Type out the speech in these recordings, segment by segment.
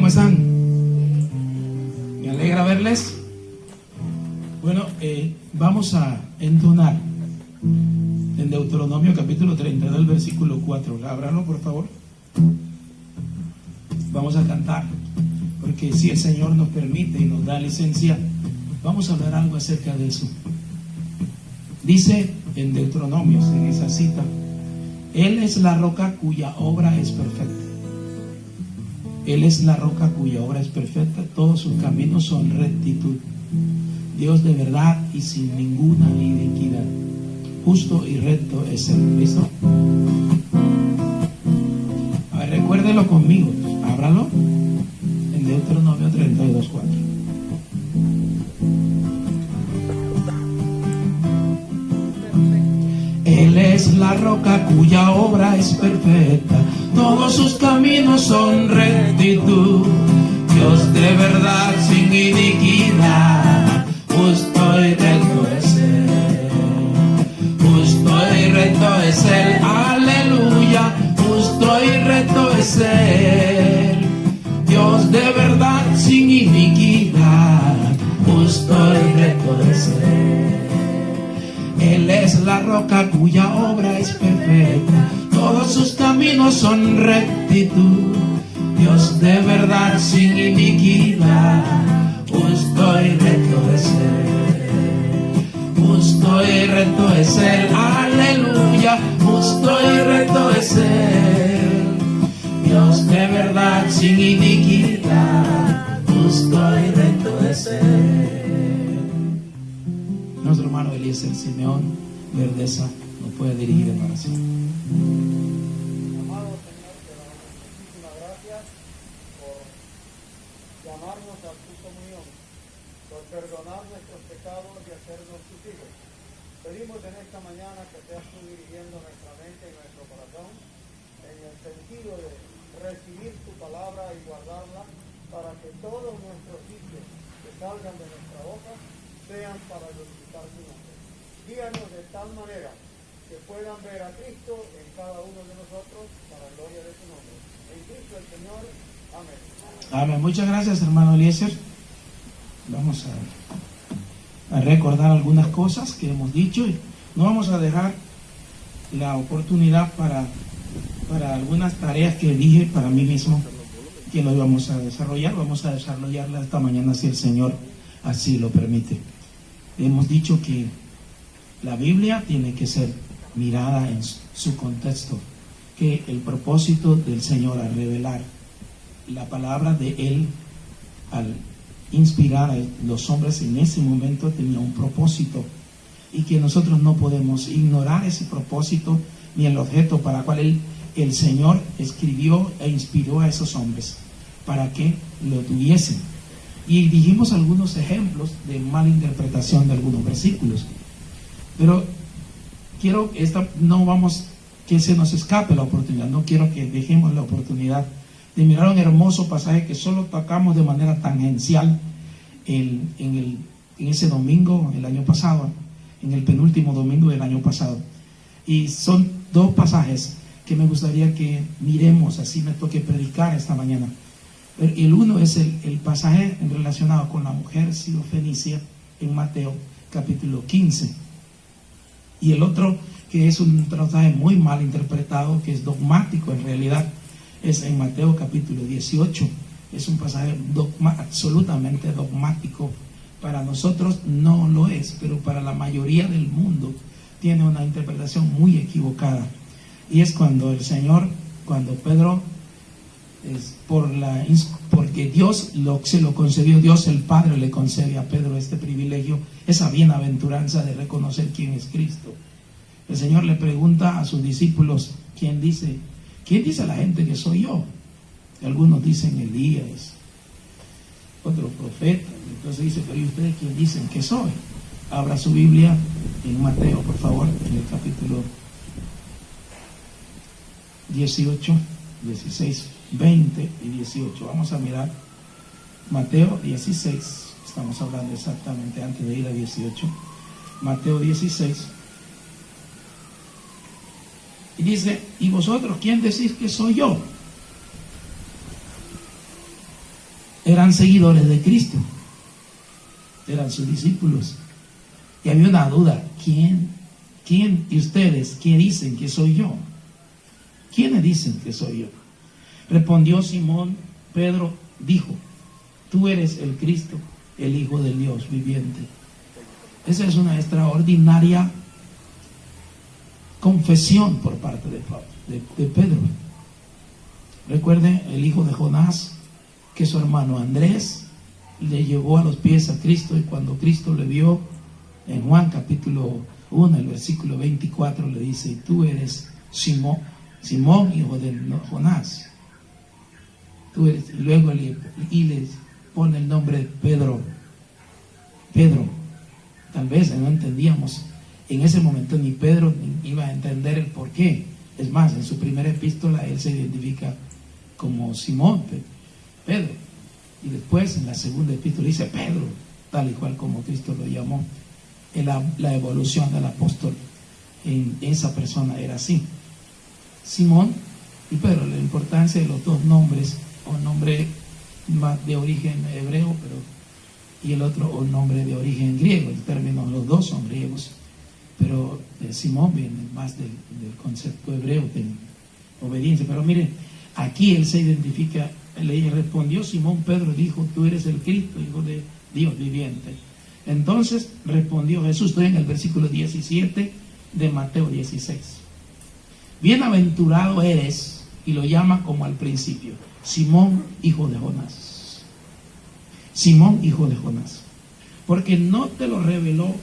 ¿cómo están? Me alegra verles. Bueno, vamos a entonar en Deuteronomio capítulo 32, versículo 4. Ábralo, por favor. Vamos a cantar, porque si el Señor nos permite y nos da licencia, vamos a hablar algo acerca de eso. Dice en Deuteronomio, en esa cita, Él es la roca cuya obra es perfecta. Él es la roca cuya obra es perfecta, todos sus caminos son rectitud. Dios de verdad y sin ninguna iniquidad. Justo y recto es Él. ¿Listo? A ver, recuérdelo conmigo. Ábralo en Deuteronomio 32, 4. Él es la roca cuya obra es perfecta, todos sus caminos son rectitud. Dios de verdad sin iniquidad, justo y recto es Él. Justo y recto es Él, aleluya. Justo y recto es Él. Dios de verdad sin iniquidad, justo y recto es Él. Él es la roca cuya obra es perfecta, todos sus caminos son rectitud. Dios de verdad sin iniquidad, justo y recto es Él. Justo y recto es Él, aleluya. Justo y recto es Él. Dios de verdad sin iniquidad, justo y recto es Él. Nuestro hermano Eliezer Simeón Verdeza nos puede dirigir en oración. Amado Señor, te damos muchísimas gracias por llamarnos a tu comunión, por perdonar nuestros pecados y hacernos tus hijos. Pedimos en esta mañana que seas tú dirigiendo nuestra mente y nuestro corazón en el sentido de recibir tu palabra y guardarla para que todos nuestros dichos que salgan de nuestra boca sean para glorificar tu nombre. Guíanos de tal manera que puedan ver a Cristo en cada uno de nosotros para la gloria de su nombre. En Cristo el Señor. Amén. Amén. Muchas gracias, hermano Eliezer. Vamos a recordar algunas cosas que hemos dicho y no vamos a dejar la oportunidad para algunas tareas que dije para mí mismo que lo íbamos a desarrollar. Vamos a desarrollarla esta mañana si el Señor así lo permite. Hemos dicho que la Biblia tiene que ser mirada en su contexto, que el propósito del Señor al revelar la palabra de Él, al inspirar a los hombres en ese momento, tenía un propósito y que nosotros no podemos ignorar ese propósito ni el objeto para el cual el Señor escribió e inspiró a esos hombres para que lo tuviesen. Y dijimos algunos ejemplos de mala interpretación de algunos versículos, pero quiero que se nos escape la oportunidad. No quiero que dejemos la oportunidad de mirar un hermoso pasaje que solo tocamos de manera tangencial en ese domingo, el año pasado, en el penúltimo domingo del año pasado. Y son dos pasajes que me gustaría que miremos, así me toque predicar esta mañana. El uno es el pasaje relacionado con la mujer sirofenicia en Mateo capítulo 15. Y el otro, que es un pasaje muy mal interpretado, que es dogmático en realidad, es en Mateo capítulo 18. Es un pasaje absolutamente dogmático. Para nosotros no lo es, pero para la mayoría del mundo tiene una interpretación muy equivocada. Y es cuando cuando Pedro, porque Dios se lo concedió, Dios el Padre le concede a Pedro este privilegio, esa bienaventuranza de reconocer quién es Cristo. El Señor le pregunta a sus discípulos, ¿quién dice la gente que soy yo? Y algunos dicen Elías, otro profeta. Entonces dice, pero ¿y ustedes quién dicen que soy? Abra su Biblia en Mateo, por favor, en el capítulo 18, 16, 20 y 18. Vamos a mirar Mateo 16. Estamos hablando exactamente antes de ir a 18. Mateo 16. Y dice, ¿y vosotros quién decís que soy yo? eran seguidores de Cristo, eran sus discípulos. Y había una duda: ¿quién y ustedes, quién dicen que soy yo? ¿Quiénes dicen que soy yo? Respondió Simón Pedro, dijo: tú eres el Cristo, el Hijo del Dios viviente. Esa es una extraordinaria confesión por parte de Pedro. Recuerden el hijo de Jonás, que su hermano Andrés le llevó a los pies a Cristo, y cuando Cristo le vio, en Juan capítulo 1, el versículo 24, le dice: tú eres Simón, hijo de Jonás. Tú eres. Y luego les pone el nombre de Pedro. Tal vez no entendíamos en ese momento, ni Pedro ni iba a entender el por qué. Es más, en su primera epístola él se identifica como Simón, Pedro, y después en la segunda epístola dice Pedro, tal y cual como Cristo lo llamó. La evolución del apóstol en esa persona era así: Simón y Pedro. La importancia de los dos nombres, un nombre más de origen hebreo, y el otro un nombre de origen griego. El término, los dos son griegos, pero Simón viene más del concepto hebreo de obediencia. Pero miren, aquí él se identifica. Le respondió Simón Pedro, dijo: tú eres el Cristo, Hijo de Dios viviente. Entonces respondió Jesús. Estoy en el versículo 17 de Mateo 16. Bienaventurado eres, y lo llama como al principio, Simón, hijo de Jonás. Simón, hijo de Jonás, porque no te lo reveló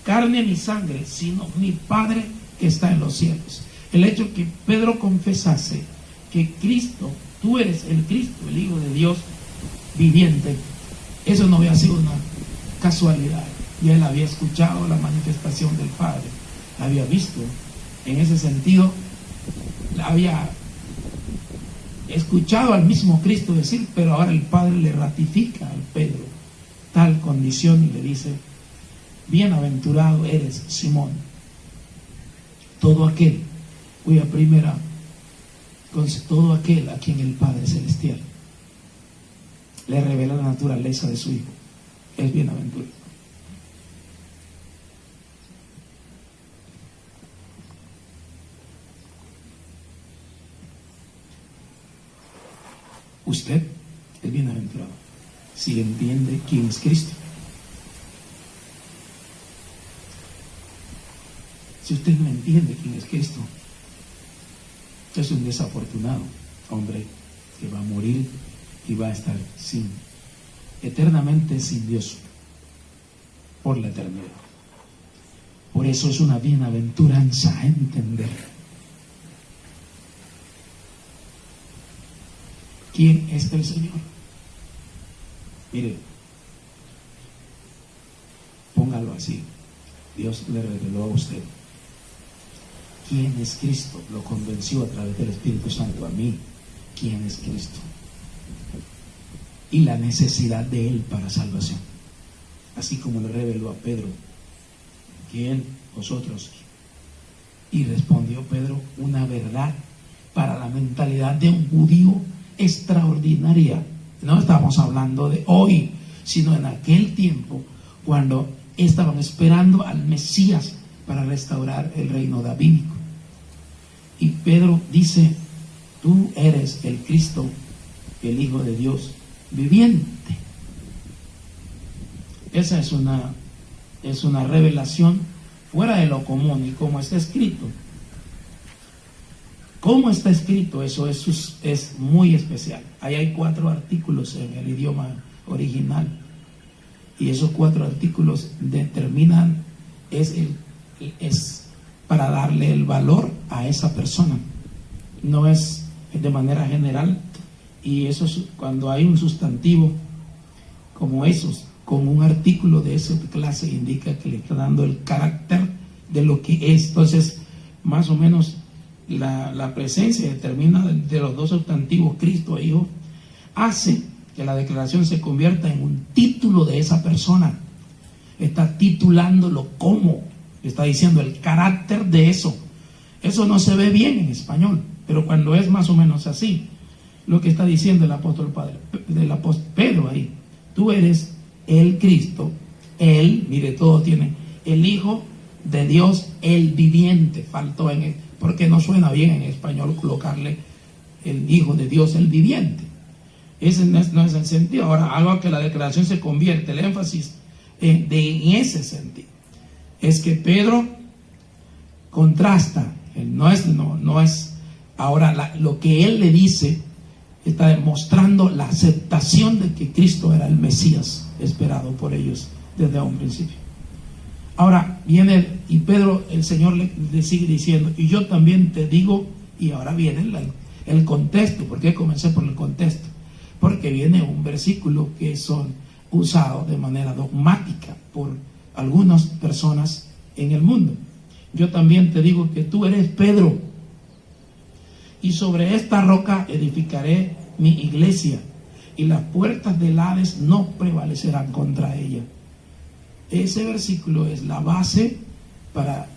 carne ni sangre, sino mi Padre que está en los cielos. El hecho que Pedro confesase que Cristo, tú eres el Cristo, el Hijo de Dios viviente, eso no había sido una casualidad. Y él había escuchado la manifestación del Padre, había visto, en ese sentido, había escuchado al mismo Cristo decir, pero ahora el Padre le ratifica a Pedro tal condición y le dice: bienaventurado eres, Simón, todo aquel todo aquel a quien el Padre Celestial le revela la naturaleza de su Hijo, es bienaventurado. Usted es bienaventurado si entiende quién es Cristo. Si usted no entiende quién es Cristo, es un desafortunado hombre que va a morir y va a estar eternamente sin Dios por la eternidad. Por eso es una bienaventuranza entender quién es el Señor. Mire, póngalo así: Dios le reveló a usted quién es Cristo, lo convenció a través del Espíritu Santo a mí quién es Cristo y la necesidad de Él para salvación, así como le reveló a Pedro: ¿quién? Vosotros. Y respondió Pedro una verdad para la mentalidad de un judío extraordinaria. No estamos hablando de hoy, sino en aquel tiempo, cuando estaban esperando al Mesías para restaurar el reino davídico. Y Pedro dice: tú eres el Cristo, el Hijo de Dios viviente. Esa es una revelación fuera de lo común. Y como está escrito, ¿cómo está escrito? Eso es muy especial. Ahí hay 4 artículos en el idioma original, y esos 4 artículos determinan, es para darle el valor a esa persona, no es de manera general. Y eso es cuando hay un sustantivo como esos con un artículo de esa clase, indica que le está dando el carácter de lo que es. Entonces, más o menos la presencia determina de los 2 sustantivos, Cristo e Hijo, hace que la declaración se convierta en un título de esa persona. Está titulándolo como, está diciendo el carácter de eso. Eso no se ve bien en español, pero cuando es más o menos así, lo que está diciendo el apóstol Pedro ahí. Tú eres el Cristo, él, mire, todo tiene, el Hijo de Dios, el viviente. Faltó porque no suena bien en español colocarle el Hijo de Dios, el viviente. Ese no es el sentido. Ahora, algo que la declaración se convierte, el énfasis en ese sentido, es que Pedro contrasta, no es ahora lo que él le dice, está demostrando la aceptación de que Cristo era el Mesías esperado por ellos desde un principio. Ahora viene, y Pedro, el Señor le sigue diciendo, y yo también te digo, y ahora viene el contexto. ¿Por qué comencé por el contexto? Porque viene un versículo que son usados de manera dogmática por algunas personas en el mundo. Yo también te digo que tú eres Pedro, y sobre esta roca edificaré mi iglesia, y las puertas del Hades no prevalecerán contra ella. Ese versículo es la base para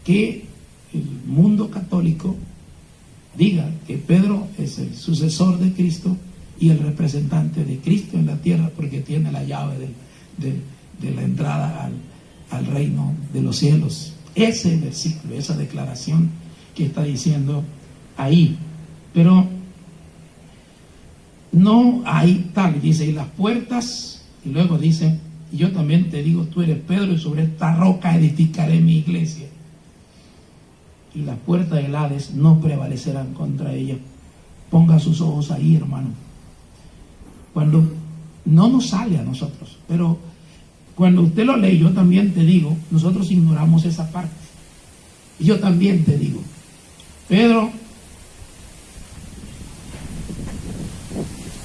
que el mundo católico diga que Pedro es el sucesor de Cristo y el representante de Cristo en la tierra, porque tiene la llave de la entrada al reino de los cielos. Ese versículo, esa declaración que está diciendo ahí. Pero no hay tal, dice, y las puertas, y luego dice, y yo también te digo, tú eres Pedro, y sobre esta roca edificaré mi iglesia, y las puertas del Hades no prevalecerán contra ella. Ponga sus ojos ahí, hermano. Cuando no nos sale a nosotros, pero cuando usted lo lee, yo también te digo, nosotros ignoramos esa parte. Y yo también te digo, Pedro,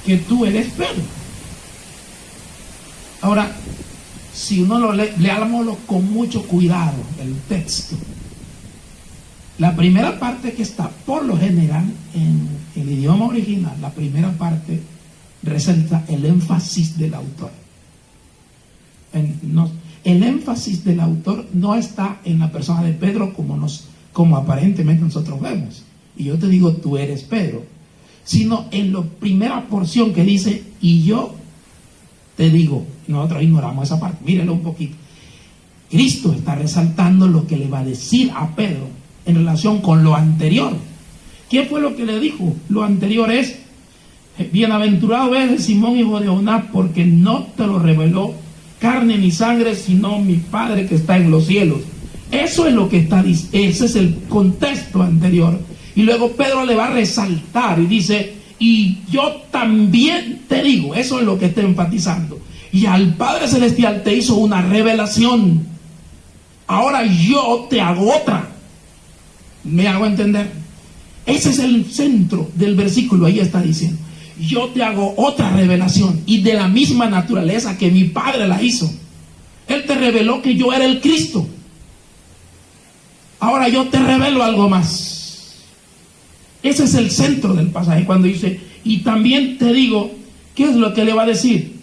que tú eres Pedro. Ahora, si uno lo lee, leámoslo con mucho cuidado, el texto. La primera parte que está, por lo general, en el idioma original, la primera parte resalta el énfasis del autor. El énfasis del autor no está en la persona de Pedro como aparentemente nosotros vemos. Y yo te digo, tú eres Pedro. Sino en la primera porción que dice, y yo te digo. Nosotros ignoramos esa parte. Mírenlo un poquito. Cristo está resaltando lo que le va a decir a Pedro en relación con lo anterior. ¿Qué fue lo que le dijo? Lo anterior es, bienaventurado eres Simón, hijo de Jonás, porque no te lo reveló carne ni sangre, sino mi Padre que está en los cielos. Eso es lo que está diciendo, ese es el contexto anterior. Y luego Pedro le va a resaltar y dice, y yo también te digo, eso es lo que está enfatizando. Y al Padre Celestial te hizo una revelación. Ahora yo te hago otra. ¿Me hago entender? Ese es el centro del versículo, ahí está diciendo. Yo te hago otra revelación, y de la misma naturaleza que mi Padre la hizo. Él te reveló que yo era el Cristo. Ahora yo te revelo algo más. Ese es el centro del pasaje, cuando dice, y también te digo, ¿qué es lo que le va a decir?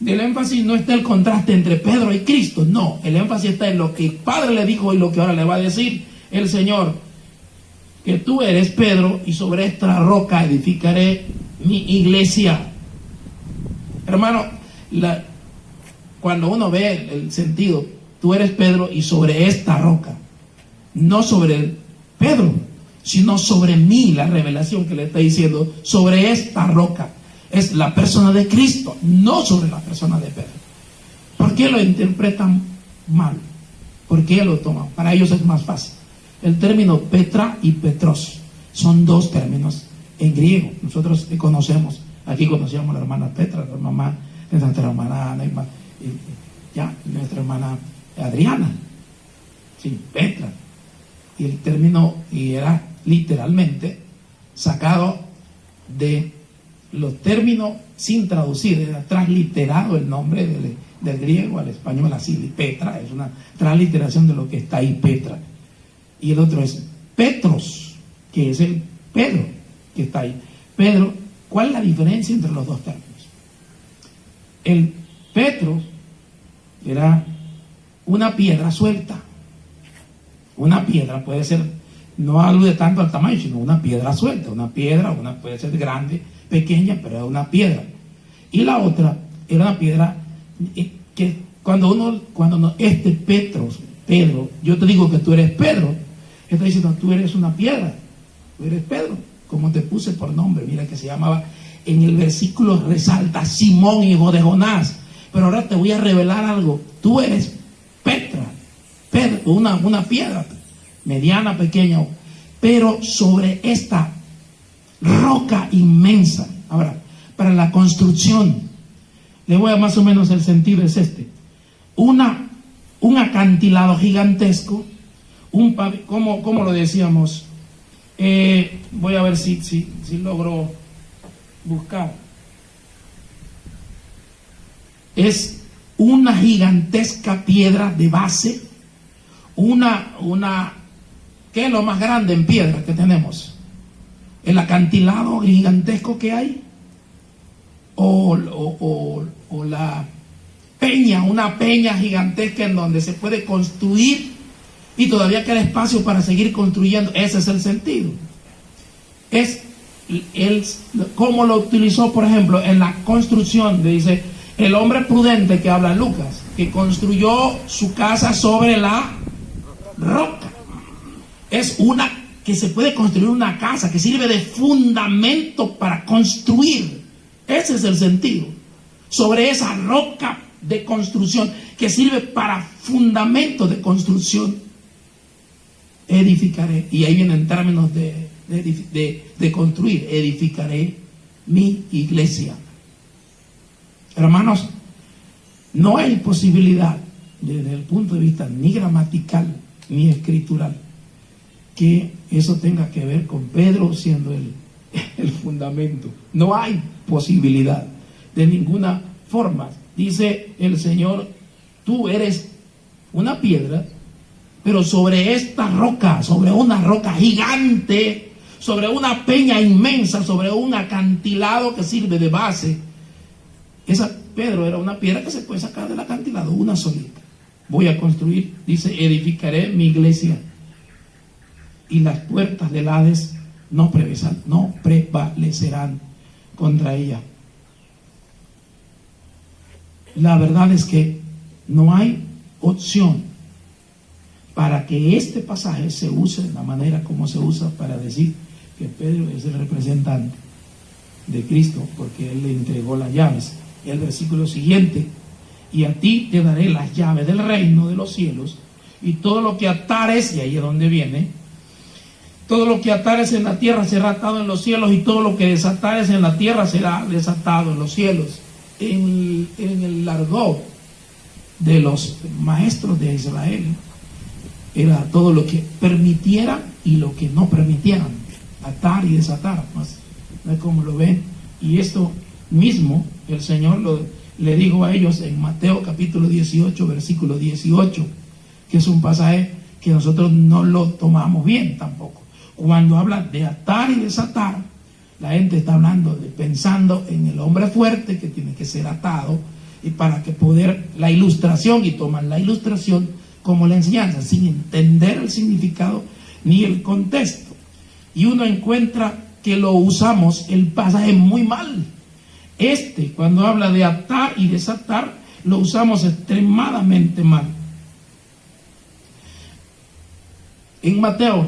El énfasis no está el contraste entre Pedro y Cristo, no, el énfasis está en lo que el Padre le dijo y lo que ahora le va a decir el Señor, que tú eres Pedro, y sobre esta roca edificaré mi iglesia. Hermano, cuando uno ve el sentido, tú eres Pedro, y sobre esta roca, no sobre Pedro, sino sobre mí, la revelación que le está diciendo, sobre esta roca, es la persona de Cristo, no sobre la persona de Pedro. ¿Por qué lo interpretan mal? ¿Por qué lo toman? Para ellos es más fácil. El término Petra y Petros son dos términos en griego. Nosotros conocemos, aquí conocíamos a la hermana Petra, la mamá de nuestra hermana Ana, nuestra hermana Adriana, sí, Petra. Y el término, y era literalmente sacado de los términos sin traducir, era transliterado el nombre del griego al español, así. Petra es una transliteración de lo que está ahí, Petra. Y el otro es Petros, que es el Pedro que está ahí. Pedro, ¿cuál es la diferencia entre los dos términos? El Petros era una piedra suelta. Una piedra puede ser no alude tanto al tamaño, sino una piedra suelta, una piedra, puede ser grande, pequeña, pero es una piedra. Y la otra era una piedra que cuando Pedro, yo te digo que tú eres Pedro, está diciendo, tú eres una piedra, tú eres Pedro, como te puse por nombre. Mira que se llamaba, en el versículo resalta Simón, hijo de Jonás, pero ahora te voy a revelar algo. Tú eres Pedro, una piedra mediana, pequeña, pero sobre esta roca inmensa. Ahora, para la construcción, le voy a más o menos el sentido es este: un acantilado gigantesco, ¿cómo lo decíamos? Voy a ver si logro buscar. Es una gigantesca piedra de base, ¿qué es lo más grande en piedra que tenemos? ¿El acantilado gigantesco que hay? O la peña, una peña gigantesca en donde se puede construir y todavía queda espacio para seguir construyendo. Ese es el sentido. Es como lo utilizó, por ejemplo, en la construcción. Dice, el hombre prudente que habla Lucas, que construyó su casa sobre la roca. Es que se puede construir una casa, que sirve de fundamento para construir. Ese es el sentido. Sobre esa roca de construcción, que sirve para fundamento de construcción, edificaré. Y ahí vienen términos de construir. Edificaré mi iglesia. Hermanos, no hay posibilidad, desde el punto de vista ni gramatical ni escritural, que eso tenga que ver con Pedro siendo el fundamento. No hay posibilidad de ninguna forma. Dice el Señor, tú eres una piedra, pero sobre esta roca, sobre una roca gigante, sobre una peña inmensa, sobre un acantilado que sirve de base. Pedro era una piedra que se puede sacar del acantilado, una solita. Voy a construir, dice, edificaré mi iglesia, y las puertas del Hades no prevalecerán contra ella. La verdad es que no hay opción para que este pasaje se use de la manera como se usa para decir que Pedro es el representante de Cristo, porque él le entregó las llaves. El versículo siguiente: y a ti te daré las llaves del reino de los cielos, y todo lo que atares, y ahí es donde viene, todo lo que atares en la tierra será atado en los cielos, y todo lo que desatares en la tierra será desatado en los cielos. En el argot de los maestros de Israel era todo lo que permitieran y lo que no permitieran, atar y desatar, no es como lo ven. Y esto mismo el Señor le dijo a ellos en Mateo capítulo 18, versículo 18, que es un pasaje que nosotros no lo tomamos bien tampoco. Cuando habla de atar y desatar, la gente está pensando en el hombre fuerte que tiene que ser atado, y para que poder la ilustración, y toman la ilustración como la enseñanza, sin entender el significado ni el contexto. Y uno encuentra que lo usamos el pasaje muy mal. Cuando habla de atar y desatar, lo usamos extremadamente mal. En Mateo,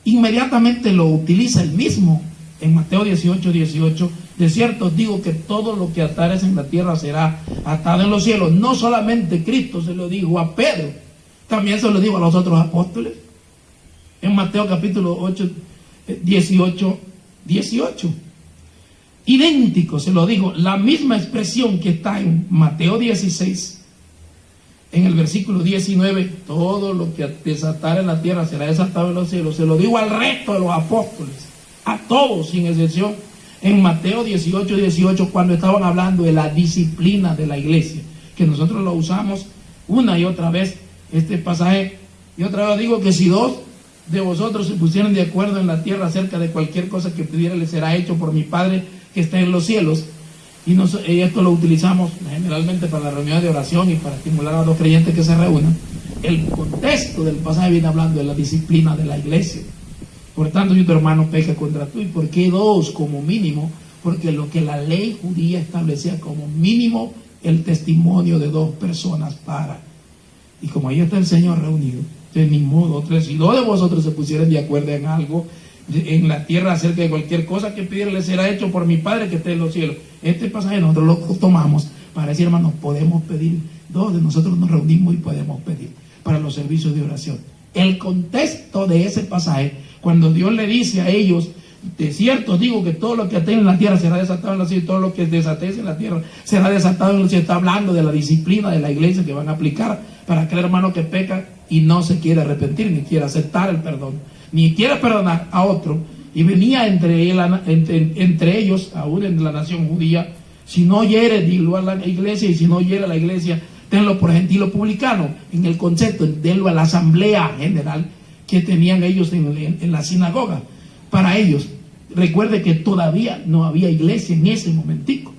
inmediatamente lo utiliza el mismo. En Mateo 18, 18, de cierto os digo que todo lo que atares en la tierra será atado en los cielos. No solamente Cristo se lo dijo a Pedro, también se lo dijo a los otros apóstoles. En Mateo capítulo 8, 18, 18. Idéntico se lo dijo, la misma expresión que está en Mateo 16, en el versículo 19, todo lo que desatar en la tierra será desatado en los cielos. Se lo digo al resto de los apóstoles, a todos sin excepción, en Mateo 18, 18, cuando estaban hablando de la disciplina de la iglesia, que nosotros lo usamos una y otra vez, este pasaje. Y otra vez digo que si dos de vosotros se pusieran de acuerdo en la tierra acerca de cualquier cosa que pidiera, le será hecho por mi Padre que está en los cielos. Y esto lo utilizamos generalmente para las reuniones de oración y para estimular a los creyentes que se reúnan. El contexto del pasaje viene hablando de la disciplina de la iglesia. Por tanto, si tu hermano peca contra tú, ¿y por qué dos como mínimo? Porque lo que la ley judía establecía como mínimo el testimonio de dos personas para. Y como ahí está el Señor reunido, de ni modo, si dos de vosotros se pusieran de acuerdo en algo en la tierra acerca de cualquier cosa que pidiera, será hecho por mi Padre que está en los cielos. Este pasaje nosotros lo tomamos para decir, hermanos, podemos pedir, dos de nosotros nos reunimos y podemos pedir para los servicios de oración. El contexto de ese pasaje, cuando Dios le dice a ellos, de cierto digo que todo lo que atéis en la tierra será desatado en los cielos, y todo lo que desatéis en la tierra será desatado en los cielos. Está hablando de la disciplina de la iglesia que van a aplicar para aquel hermano que peca y no se quiere arrepentir, ni quiere aceptar el perdón, ni quiere perdonar a otro. Y venía entre ellos, aún en la nación judía, si no hiere, dilo a la iglesia, y si no hiere a la iglesia, tenlo por gentil o publicano. En el concepto, denlo a la asamblea general que tenían ellos en la sinagoga. Para ellos, recuerde que todavía no había iglesia en ese momentico.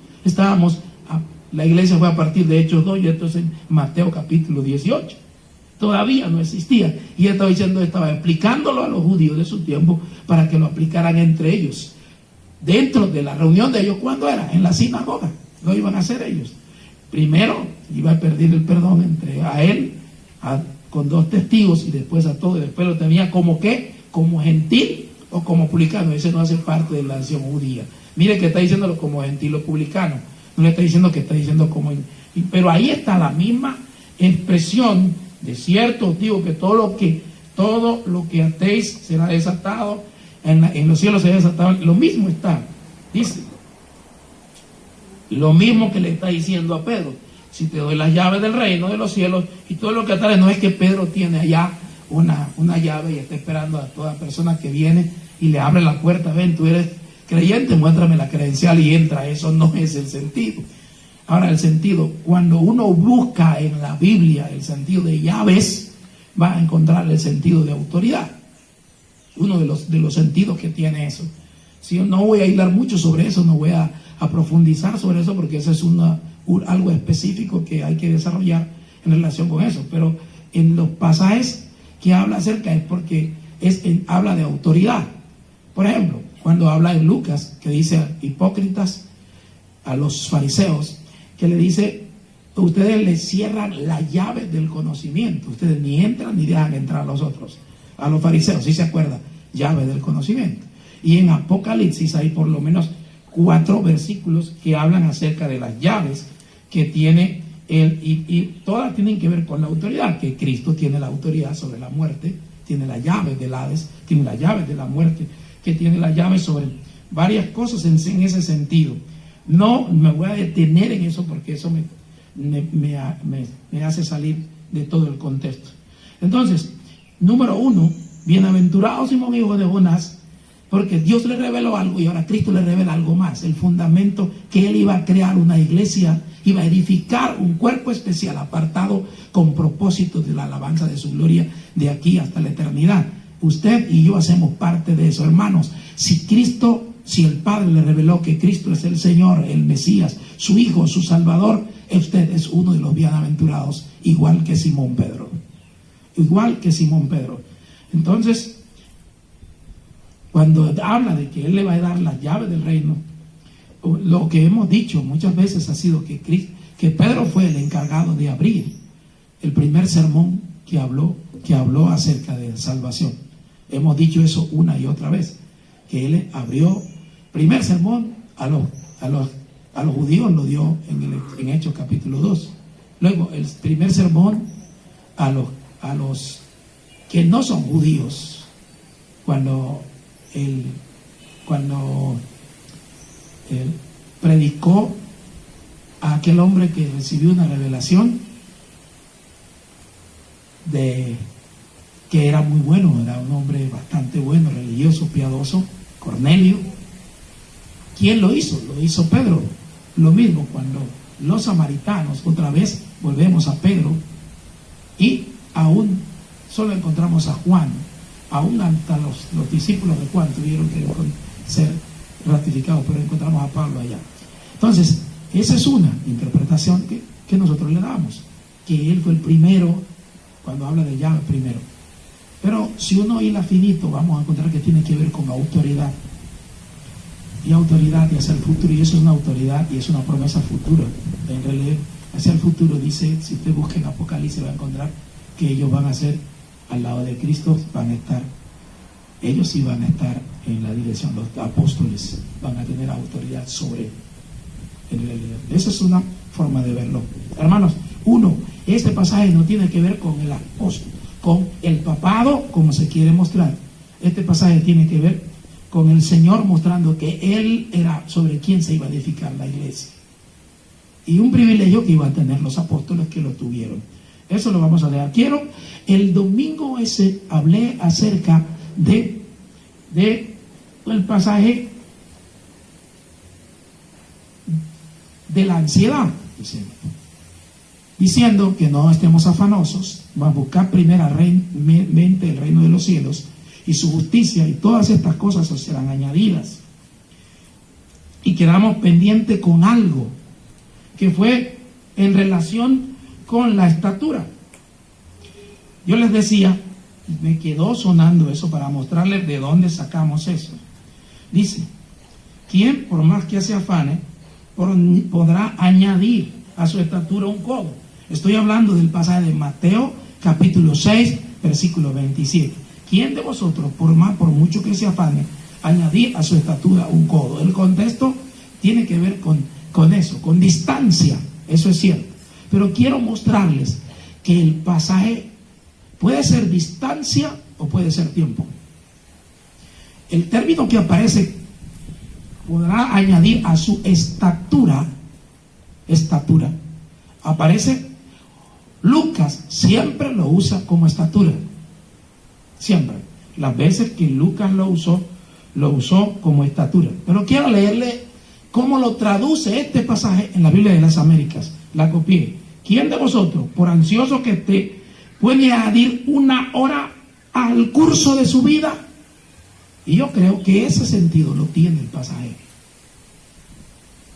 La iglesia fue a partir de Hechos 2 y esto es en Mateo capítulo 18. Todavía no existía. Y estaba explicándolo a los judíos de su tiempo para que lo aplicaran entre ellos. Dentro de la reunión de ellos, ¿cuándo era? En la sinagoga. Lo iban a hacer ellos. Primero iba a perder el perdón entre a él, con dos testigos, y después a todos. Y después lo tenía como ¿qué? Como gentil o como publicano. Ese no hace parte de la nación judía. Mire que está diciéndolo como gentil o publicano. No le está diciendo que está diciendo como... Pero ahí está la misma expresión. De cierto os digo que todo lo que atéis será desatado en los cielos, será desatado. Lo mismo está, dice, lo mismo que le está diciendo a Pedro. Si te doy las llaves del reino de los cielos y todo lo que atares, no es que Pedro tiene allá una llave y está esperando a toda persona que viene y le abre la puerta. Ven, tú eres creyente, muéstrame la credencial y entra. Eso no es el sentido. Ahora, el sentido, cuando uno busca en la Biblia el sentido de llaves, va a encontrar el sentido de autoridad. Uno de los sentidos que tiene eso. Si no voy a hilar mucho sobre eso, no voy a profundizar sobre eso, porque eso es algo específico que hay que desarrollar en relación con eso. Pero en los pasajes que habla acerca es porque habla de autoridad. Por ejemplo, cuando habla en Lucas, que dice hipócritas a los fariseos, que le dice, ustedes le cierran la llave del conocimiento, ustedes ni entran ni dejan entrar a los otros, a los fariseos, ¿sí se acuerda? Llave del conocimiento. Y en Apocalipsis hay por lo menos 4 versículos que hablan acerca de las llaves que tiene y todas tienen que ver con la autoridad, que Cristo tiene la autoridad sobre la muerte, tiene la llave del Hades, tiene la llave de la muerte, que tiene la llave sobre varias cosas en ese sentido. No me voy a detener en eso porque eso me hace salir de todo el contexto. Entonces, número 1, bienaventurados Simón hijo de Jonás, porque Dios le reveló algo y ahora Cristo le revela algo más. El fundamento que Él iba a crear una iglesia, iba a edificar un cuerpo especial apartado con propósito de la alabanza de su gloria de aquí hasta la eternidad. Usted y yo hacemos parte de eso, hermanos. Si el Padre le reveló que Cristo es el Señor, el Mesías, su Hijo, su Salvador, usted es uno de los bienaventurados, igual que Simón Pedro. Igual que Simón Pedro. Entonces, cuando habla de que Él le va a dar las llaves del reino, lo que hemos dicho muchas veces ha sido que Pedro fue el encargado de abrir el primer sermón que habló acerca de salvación. Hemos dicho eso una y otra vez, que Él abrió primer sermón a los judíos, lo dio en Hechos capítulo 2. Luego el primer sermón a los que no son judíos, cuando él predicó a aquel hombre que recibió una revelación de que era muy bueno, era un hombre bastante bueno, religioso, piadoso, Cornelio. ¿Quién lo hizo? Lo hizo Pedro. Lo mismo cuando los samaritanos, otra vez volvemos a Pedro, y aún solo encontramos a Juan, aún hasta los discípulos de Juan tuvieron que ser ratificados, pero encontramos a Pablo allá. Entonces, esa es una interpretación que nosotros le damos, que él fue el primero, cuando habla de llave primero. Pero si uno hila finito, vamos a encontrar que tiene que ver con autoridad. Y autoridad y hacia el futuro, y eso es una autoridad y es una promesa futura. En realidad, hacia el futuro dice, si usted busca en Apocalipsis va a encontrar que ellos van a ser al lado de Cristo, ellos sí van a estar en la dirección, los apóstoles van a tener autoridad sobre él. En realidad, esa es una forma de verlo. Hermanos, este pasaje no tiene que ver con el apóstol, con el papado, como se quiere mostrar. Este pasaje tiene que ver con el Señor mostrando que Él era sobre quien se iba a edificar la iglesia. Y un privilegio que iban a tener los apóstoles que lo tuvieron. Eso lo vamos a leer. El domingo ese hablé acerca de el pasaje de la ansiedad, diciendo que no estemos afanosos, vamos a buscar primeramente el reino de los cielos y su justicia, y todas estas cosas os serán añadidas. Y quedamos pendientes con algo que fue en relación con la estatura. Yo les decía, me quedó sonando eso para mostrarles de dónde sacamos eso. Dice, ¿quién por más que se afane podrá añadir a su estatura un codo? Estoy hablando del pasaje de Mateo capítulo 6 versículo 27. ¿Quién de vosotros por mucho que se afane añadir a su estatura un codo? El contexto tiene que ver con eso, con distancia, eso es cierto. Pero quiero mostrarles que el pasaje puede ser distancia o puede ser tiempo. El término que aparece, podrá añadir a su estatura, aparece, Lucas siempre lo usa como estatura. Siempre. Las veces que Lucas lo usó como estatura. Pero quiero leerle cómo lo traduce este pasaje en la Biblia de las Américas. La copié. ¿Quién de vosotros, por ansioso que esté, puede añadir una hora al curso de su vida? Y yo creo que ese sentido lo tiene el pasaje.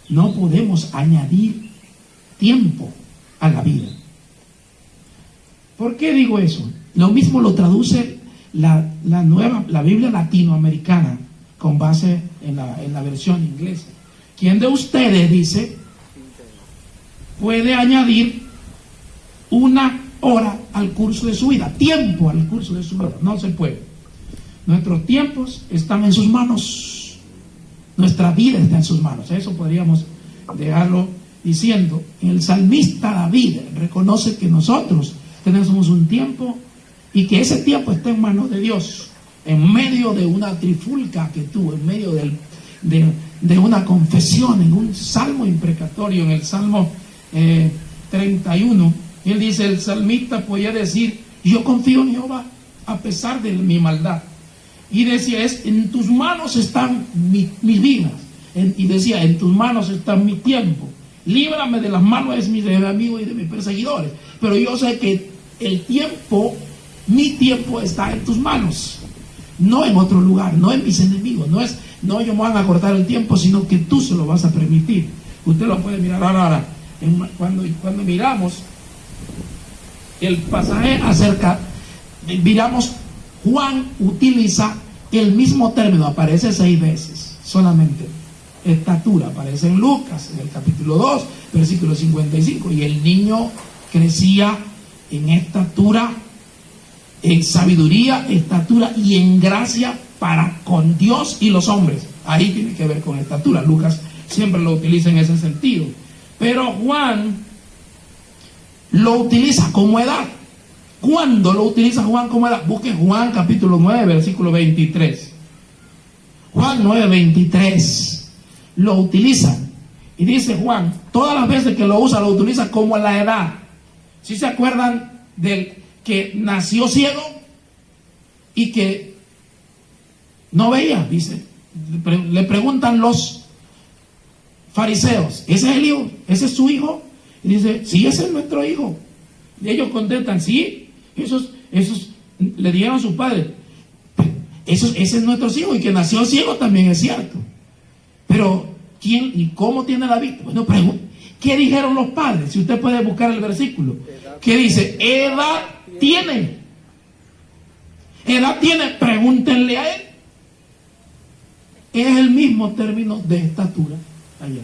No podemos añadir tiempo a la vida. ¿Por qué digo eso? Lo mismo lo traduce la Biblia latinoamericana con base en la versión inglesa. ¿Quién de ustedes, dice, puede añadir una hora al curso de su vida? Tiempo al curso de su vida. No se puede. Nuestros tiempos están en sus manos. Nuestra vida está en sus manos. Eso podríamos dejarlo diciendo. El salmista David reconoce que nosotros tenemos un tiempo y que ese tiempo está en manos de Dios. En medio de una trifulca que tuvo, en medio de una confesión, en un salmo imprecatorio, en el Salmo 31, él dice, el salmista podía decir, yo confío en Jehová a pesar de mi maldad. Y decía, en tus manos están mis vidas. Y decía, en tus manos está mi tiempo. Líbrame de las manos de mis enemigos y de mis perseguidores. Pero yo sé que mi tiempo está en tus manos. No en otro lugar, no en mis enemigos. No ellos me van a cortar el tiempo, sino que tú se lo vas a permitir. Usted lo puede mirar ahora. Cuando miramos el pasaje miramos, Juan utiliza el mismo término, aparece 6 veces solamente. Estatura aparece en Lucas, en el capítulo 2, versículo 55, y el niño crecía en estatura, en sabiduría, estatura y en gracia para con Dios y los hombres. Ahí tiene que ver con estatura. Lucas siempre lo utiliza en ese sentido. Pero Juan lo utiliza como edad. ¿Cuándo lo utiliza Juan como edad? Busquen Juan capítulo 9, versículo 23. Juan 9, 23. Lo utiliza. Y dice Juan, todas las veces que lo utiliza como la edad. ¿Sí se acuerdan del que nació ciego y que no veía? Dice, le preguntan los fariseos, ¿ese es el hijo? ¿Ese es su hijo? Y dice, sí, ese es nuestro hijo. Y ellos contestan, sí, esos le dieron a su padre. Ese es nuestro hijo, y que nació ciego también es cierto. Pero, ¿quién y cómo tiene la vista? Bueno, ¿qué dijeron los padres? Si usted puede buscar el versículo. ¿Qué dice? Edad tiene. edad tiene? Pregúntenle a él. Es el mismo término de estatura allá.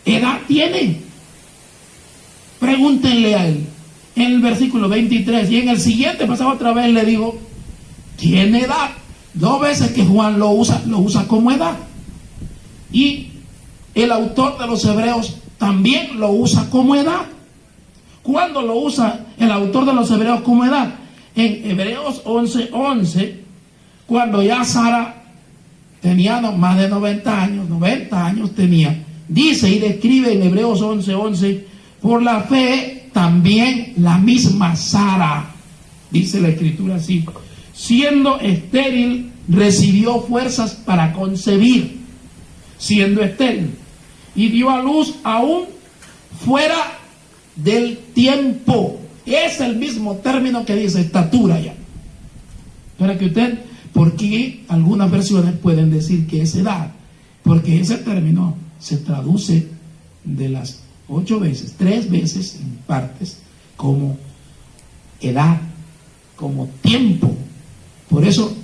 Edad tiene. Pregúntenle a él. En el versículo 23 y en el siguiente pasaba otra vez, le digo, tiene edad. 2 veces que Juan lo usa como edad. Y el autor de los Hebreos también lo usa como edad. ¿Cuándo lo usa el autor de los Hebreos como edad? En Hebreos 11:11, cuando ya Sara tenía más de 90 años tenía. Dice y describe en Hebreos 11:11, por la fe también la misma Sara, dice la escritura así, siendo estéril, recibió fuerzas para concebir, siendo estéril, y dio a luz aún fuera del tiempo. Es el mismo término que dice estatura ya. Para que usted, porque algunas versiones pueden decir que es edad, porque ese término se traduce de las 8 veces, 3 veces en partes, como edad, como tiempo. Por eso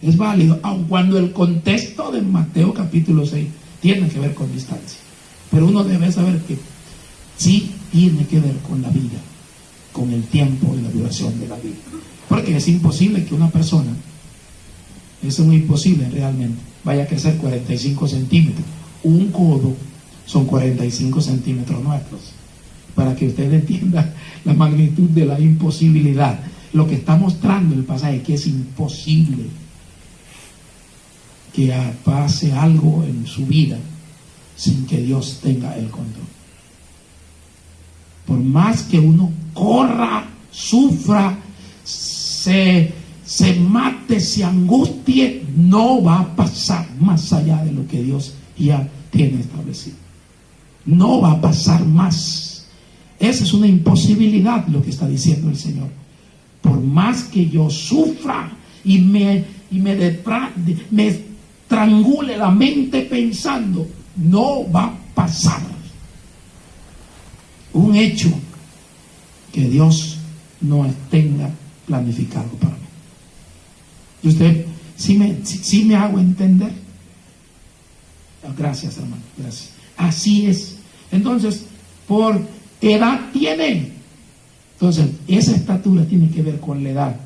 es válido, aun cuando el contexto de Mateo capítulo 6 tiene que ver con distancia. Pero uno debe saber que sí tiene que ver con la vida, con el tiempo y la duración de la vida. Porque es imposible que una persona, es muy imposible realmente, vaya a crecer 45 centímetros. Un codo son 45 centímetros nuestros. Para que usted entienda la magnitud de la imposibilidad. Lo que está mostrando el pasaje es que es imposible que pase algo en su vida sin que Dios tenga el control. Por más que uno corra, sufra, se mate, se angustie, no va a pasar más allá de lo que Dios ya tiene establecido. No va a pasar más. Esa es una imposibilidad lo que está diciendo el Señor. Por más que yo sufra y me estrangule la mente pensando, no va a pasar. Un hecho que Dios no tenga planificado para mí. ¿Y usted sí me hago entender? Gracias, hermano, gracias. Así es. Entonces, por edad tiene. Entonces, esa estatura tiene que ver con la edad.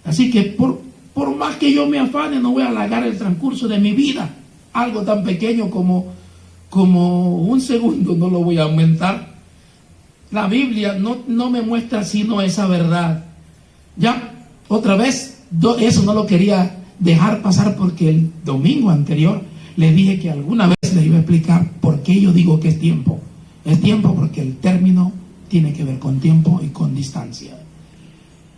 Así que por más que yo me afane, no voy a alargar el transcurso de mi vida. Algo tan pequeño como un segundo no lo voy a aumentar. La Biblia no me muestra sino esa verdad. Ya, otra vez, eso no lo quería dejar pasar porque el domingo anterior les dije que alguna vez les iba a explicar por qué yo digo que es tiempo. Es tiempo porque el término tiene que ver con tiempo y con distancia.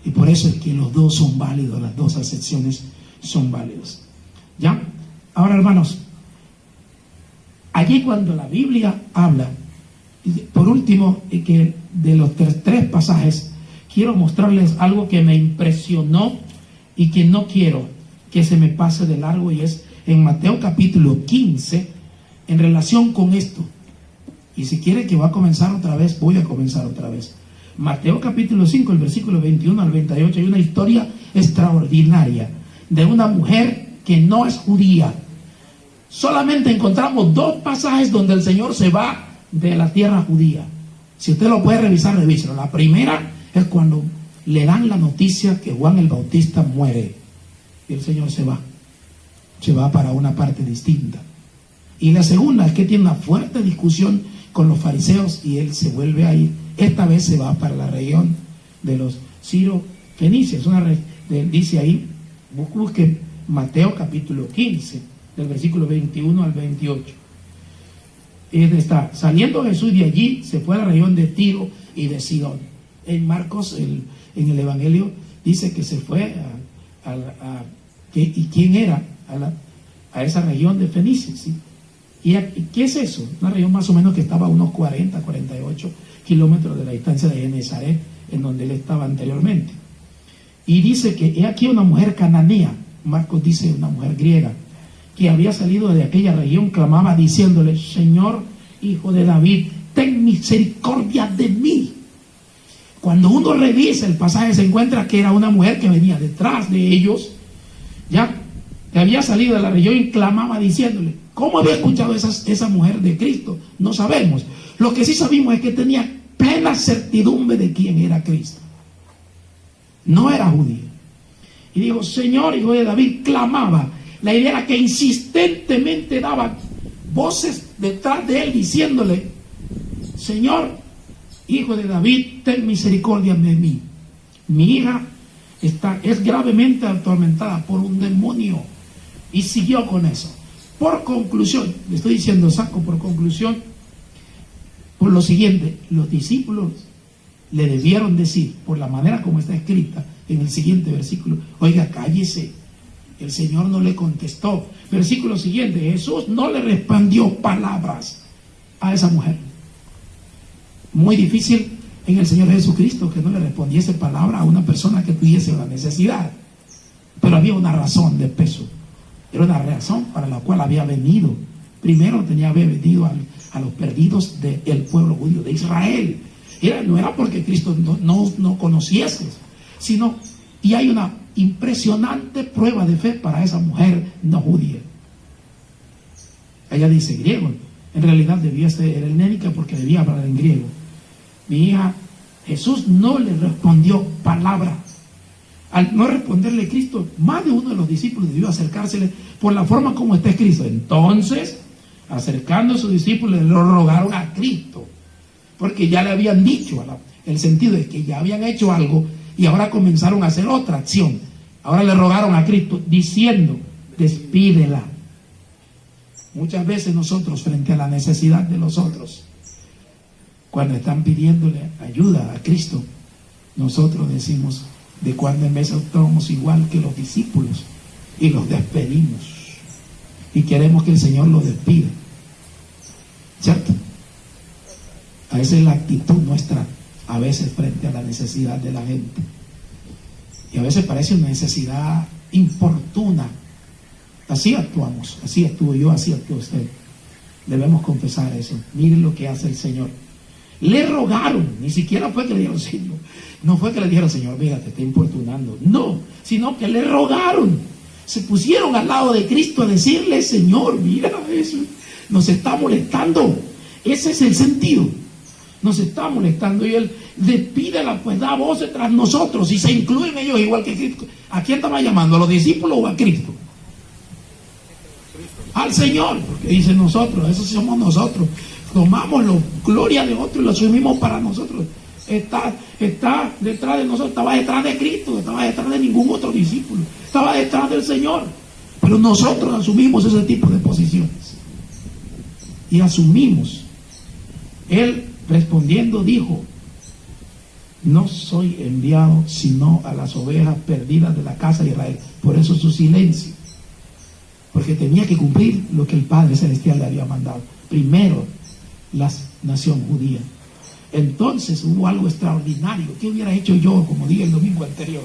Y por eso es que los dos son válidos, las dos acepciones son válidas. ¿Ya? Ahora, hermanos, allí cuando la Biblia habla, por último, que de los tres pasajes, quiero mostrarles algo que me impresionó y que no quiero que se me pase de largo, y es en Mateo capítulo 15, en relación con esto. Y si quiere que va a comenzar otra vez, voy a comenzar otra vez. Mateo capítulo 5, el versículo 21 al 28, hay una historia extraordinaria de una mujer que no es judía. Solamente encontramos 2 pasajes donde el Señor se va de la tierra judía. Si usted lo puede revisar, revíselo. La primera es cuando le dan la noticia que Juan el Bautista muere y el Señor se va para una parte distinta. Y la segunda es que tiene una fuerte discusión con los fariseos y él se vuelve a ir. Esta vez se va para la región de los Ciro-Fenicios. Dice ahí, busque Mateo capítulo 15, del versículo 21 al 28. Está saliendo Jesús de allí, se fue a la región de Tiro y de Sidón. En Marcos, en el Evangelio, dice que se fue ¿y quién era? A esa región de Fenicia, ¿sí? ¿Y qué es eso? Una región más o menos que estaba a unos 40, 48 kilómetros de la distancia de Genesaret, en donde él estaba anteriormente. Y dice que he aquí una mujer cananea, Marcos dice una mujer griega, que había salido de aquella región, clamaba diciéndole: Señor, hijo de David, ten misericordia de mí. Cuando uno revisa el pasaje se encuentra que era una mujer que venía detrás de ellos, ya que había salido de la región y clamaba diciéndole. ¿Cómo había escuchado esa mujer de Cristo? No sabemos. Lo que sí sabemos es que tenía plena certidumbre de quién era Cristo. No era judío. Y dijo, Señor, hijo de David, clamaba. La idea era que insistentemente daba voces detrás de él diciéndole, Señor, hijo de David, ten misericordia de mí. Mi hija es gravemente atormentada por un demonio. Y siguió con eso. Por conclusión, le estoy diciendo, saco por conclusión, por lo siguiente, los discípulos le debieron decir, por la manera como está escrita en el siguiente versículo, oiga, cállese. El Señor no le contestó. Versículo siguiente, Jesús no le respondió palabras a esa mujer. Muy difícil en el Señor Jesucristo que no le respondiese palabra a una persona que tuviese la necesidad. Pero había una razón de peso. Era una razón para la cual había venido. Primero tenía que haber venido a los perdidos del pueblo judío, de Israel. No era porque Cristo no conociese, sino, y hay una impresionante prueba de fe para esa mujer no judía. Ella dice griego, en realidad debía ser helénica porque debía hablar en griego. Mi hija, Jesús no le respondió palabra. Al no responderle Cristo, más de uno de los discípulos debió acercársele por la forma como está escrito. Entonces, acercando a sus discípulos, le rogaron a Cristo, porque ya le habían dicho, el sentido es que ya habían hecho algo y ahora comenzaron a hacer otra acción. Ahora le rogaron a Cristo diciendo, despídela. Muchas veces nosotros, frente a la necesidad de los otros, cuando están pidiéndole ayuda a Cristo, nosotros decimos, de cuando en vez actuamos igual que los discípulos y los despedimos y queremos que el Señor los despida, ¿cierto? A esa es la actitud nuestra a veces frente a la necesidad de la gente, y a veces parece una necesidad importuna. Así actuamos, así actúo yo, así actúa usted. Debemos confesar eso. Miren lo que hace el Señor. Le rogaron, ni siquiera fue que le dijeron, Señor, no fue que le dijeron, Señor, mira, te está importunando, no, sino que le rogaron, se pusieron al lado de Cristo a decirle, Señor, mira, eso nos está molestando. Ese es el sentido, nos está molestando, y Él despídela, pues da voces tras nosotros, y se incluyen ellos igual que Cristo. ¿A quién estaba llamando? ¿A los discípulos o a Cristo? Al Señor, porque dice nosotros, eso somos nosotros. Tomamos la gloria de otro y lo asumimos para nosotros. Está detrás de nosotros, estaba detrás de Cristo, no estaba detrás de ningún otro discípulo, estaba detrás del Señor. Pero nosotros asumimos ese tipo de posiciones. Y asumimos. Él respondiendo dijo, no soy enviado sino a las ovejas perdidas de la casa de Israel. Por eso su silencio. Porque tenía que cumplir lo que el Padre Celestial le había mandado. Primero, la nación judía. Entonces hubo algo extraordinario. ¿Qué hubiera hecho yo, como dije el domingo anterior,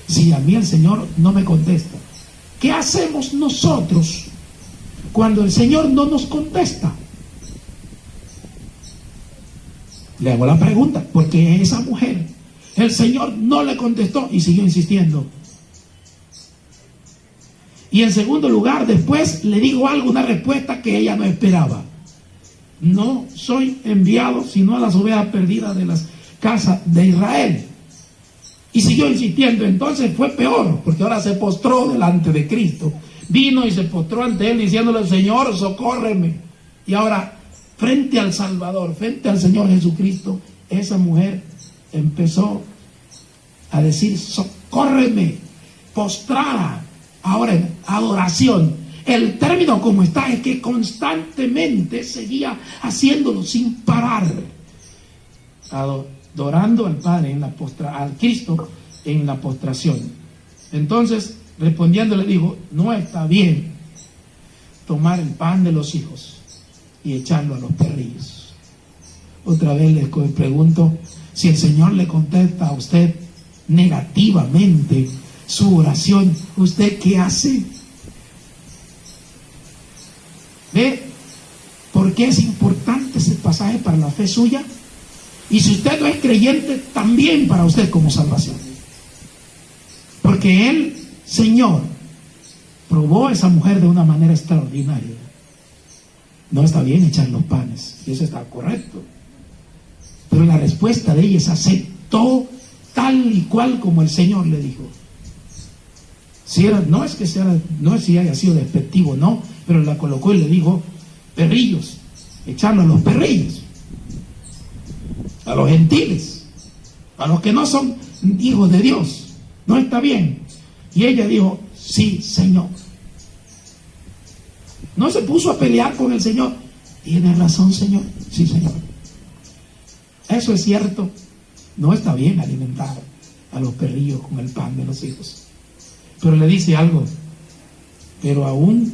si a mí el Señor no me contesta? ¿Qué hacemos nosotros cuando el Señor no nos contesta? Le hago la pregunta, porque esa mujer, el Señor no le contestó y siguió insistiendo. Y en segundo lugar, después le dijo algo, una respuesta que ella no esperaba. No soy enviado sino a las ovejas perdidas de las casas de Israel. Y siguió insistiendo. Entonces fue peor, porque ahora se postró delante de Cristo. Vino y se postró ante Él diciéndole, Señor, socórreme. Y ahora, frente al Salvador, frente al Señor Jesucristo, esa mujer empezó a decir, socórreme, postrada. Ahora en adoración. El término como está es que constantemente seguía haciéndolo sin parar, adorando al Padre al Cristo en la postración. Entonces, respondiendo le dijo, no está bien tomar el pan de los hijos y echarlo a los perrillos. Otra vez les pregunto, si el Señor le contesta a usted negativamente su oración, ¿usted qué hace? ¿Ve por qué es importante ese pasaje para la fe suya? Y si usted no es creyente, también para usted como salvación. Porque el Señor probó a esa mujer de una manera extraordinaria. No está bien echar los panes, y eso está correcto. Pero la respuesta de ella es aceptó tal y cual como el Señor le dijo. No es si haya sido despectivo, no, pero la colocó y le dijo, perrillos, echarlo a los perrillos, a los gentiles, a los que no son hijos de Dios, no está bien. Y ella dijo, sí, Señor. No se puso a pelear con el Señor. ¿Tiene razón, Señor? Sí, Señor. Eso es cierto. No está bien alimentar a los perrillos con el pan de los hijos. Pero le dice algo. Pero aún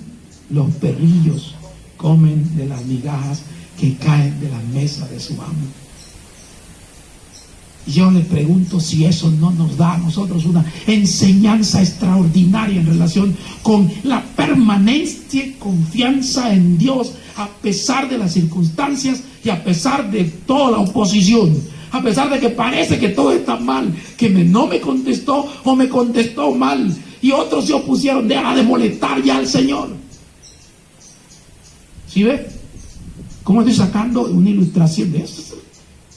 los perrillos comen de las migajas que caen de la mesa de su amo. Yo le pregunto si eso no nos da a nosotros una enseñanza extraordinaria en relación con la permanencia y confianza en Dios a pesar de las circunstancias y a pesar de toda la oposición, a pesar de que parece que todo está mal, que no me contestó o me contestó mal y otros se opusieron. Deja de molestar ya al Señor. ¿Sí ve? ¿Cómo estoy sacando una ilustración de eso?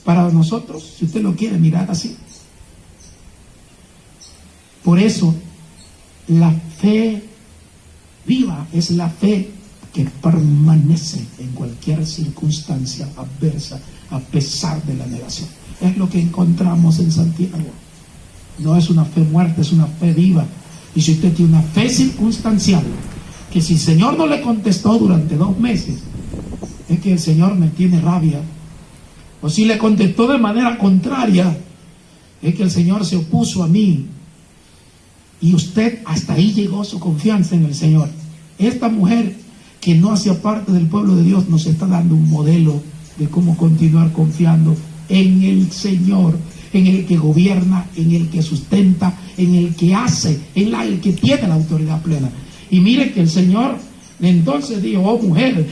Para nosotros, si usted lo quiere mirar así. Por eso, la fe viva es la fe que permanece en cualquier circunstancia adversa, a pesar de la negación. Es lo que encontramos en Santiago. No es una fe muerta, es una fe viva. Y si usted tiene una fe circunstancial, que si el Señor no le contestó durante 2 meses, es que el Señor me tiene rabia. O si le contestó de manera contraria, es que el Señor se opuso a mí. Y usted hasta ahí llegó su confianza en el Señor. Esta mujer que no hacía parte del pueblo de Dios nos está dando un modelo de cómo continuar confiando en el Señor, en el que gobierna, en el que sustenta, en el que hace, en el que tiene la autoridad plena. Y mire que el Señor entonces dijo, oh mujer,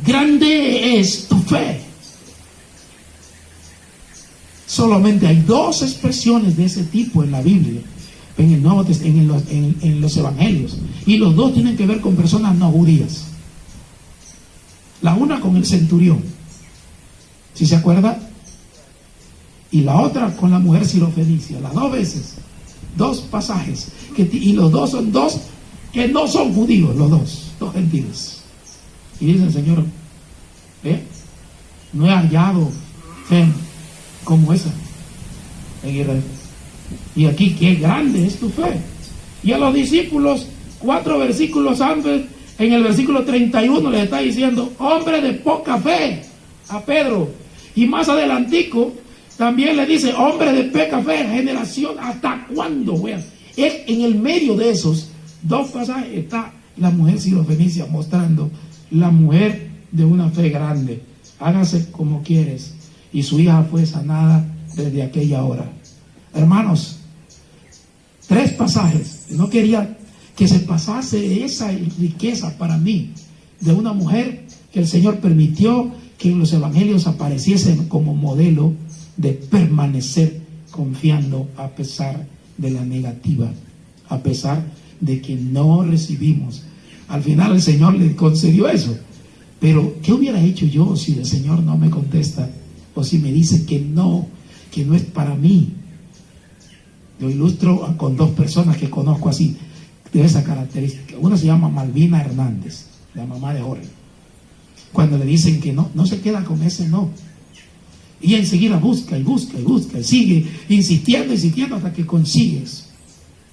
grande es tu fe. Solamente hay 2 expresiones de ese tipo en la Biblia, en el Nuevo Testamento, en los Evangelios, y los 2 tienen que ver con personas no judías. La una con el centurión, ¿sí se acuerda? Y la otra con la mujer sirofenicia. Las 2 veces, 2 pasajes, y los 2 son 2 que no son judíos, los 2 gentiles. Y dice el Señor, no he hallado fe como esa en Israel. Y aquí, qué grande es tu fe. Y a los discípulos, 4 versículos antes, en el versículo 31 les está diciendo, hombre de poca fe, a Pedro. Y más adelantico también le dice, hombre de poca fe, generación, ¿hasta cuándo? Vean, en el medio de esos 2 pasajes está la mujer sirofenicia mostrando la mujer de una fe grande. Hágase como quieres. Y su hija fue sanada desde aquella hora. Hermanos, 3 pasajes. No quería que se pasase esa riqueza para mí de una mujer que el Señor permitió que en los evangelios apareciesen como modelo de permanecer confiando a pesar de la negativa, a pesar de que no recibimos. Al final el Señor le concedió eso. Pero ¿qué hubiera hecho yo si el Señor no me contesta? O si me dice que no es para mí. Lo ilustro con 2 personas que conozco así, de esa característica. Una se llama Malvina Hernández, la mamá de Jorge. Cuando le dicen que no se queda con ese no. Y enseguida busca y sigue insistiendo hasta que consigues.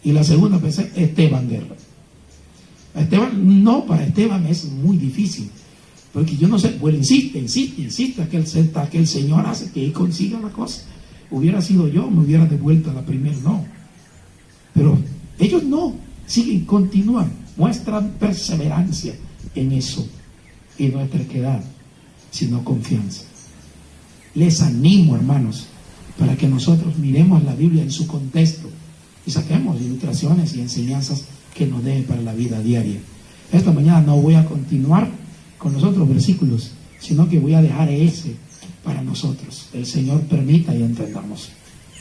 Y la segunda persona, Esteban Guerra. Para Esteban es muy difícil. Porque yo no sé, bueno, insiste hasta que el Señor hace que él consiga la cosa. Hubiera sido yo, me hubiera devuelto a la primera, no. Pero ellos no, continúan, muestran perseverancia en eso. Y no es terquedad, sino confianza. Les animo, hermanos, para que nosotros miremos la Biblia en su contexto y saquemos ilustraciones y enseñanzas que nos deje para la vida diaria. Esta mañana no voy a continuar con los otros versículos, sino que voy a dejar ese para nosotros. El Señor permita y entendamos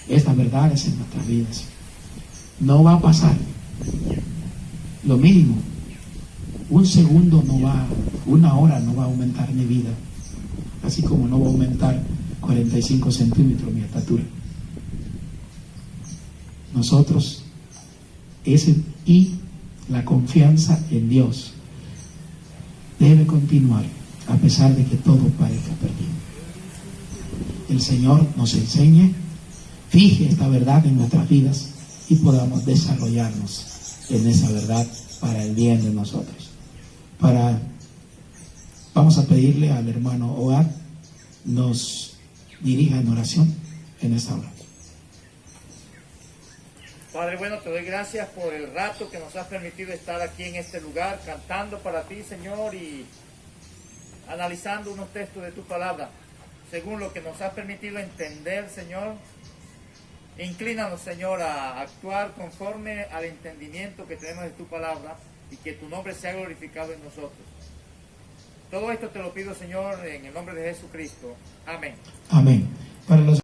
estas verdades en nuestras vidas. No va a pasar lo mínimo. Un segundo no va, una hora no va a aumentar mi vida, así como no va a aumentar 45 centímetros mi estatura. Nosotros, y la confianza en Dios debe continuar a pesar de que todo parezca perdido. El Señor nos enseñe, fije esta verdad en nuestras vidas y podamos desarrollarnos en esa verdad para el bien de nosotros. Vamos a pedirle al hermano Oad nos dirija en oración en esta hora. Padre bueno, te doy gracias por el rato que nos has permitido estar aquí en este lugar, cantando para ti, Señor, y analizando unos textos de tu palabra, según lo que nos has permitido entender, Señor. Inclínanos, Señor, a actuar conforme al entendimiento que tenemos de tu palabra y que tu nombre sea glorificado en nosotros. Todo esto te lo pido, Señor, en el nombre de Jesucristo. Amén. Amén. Para los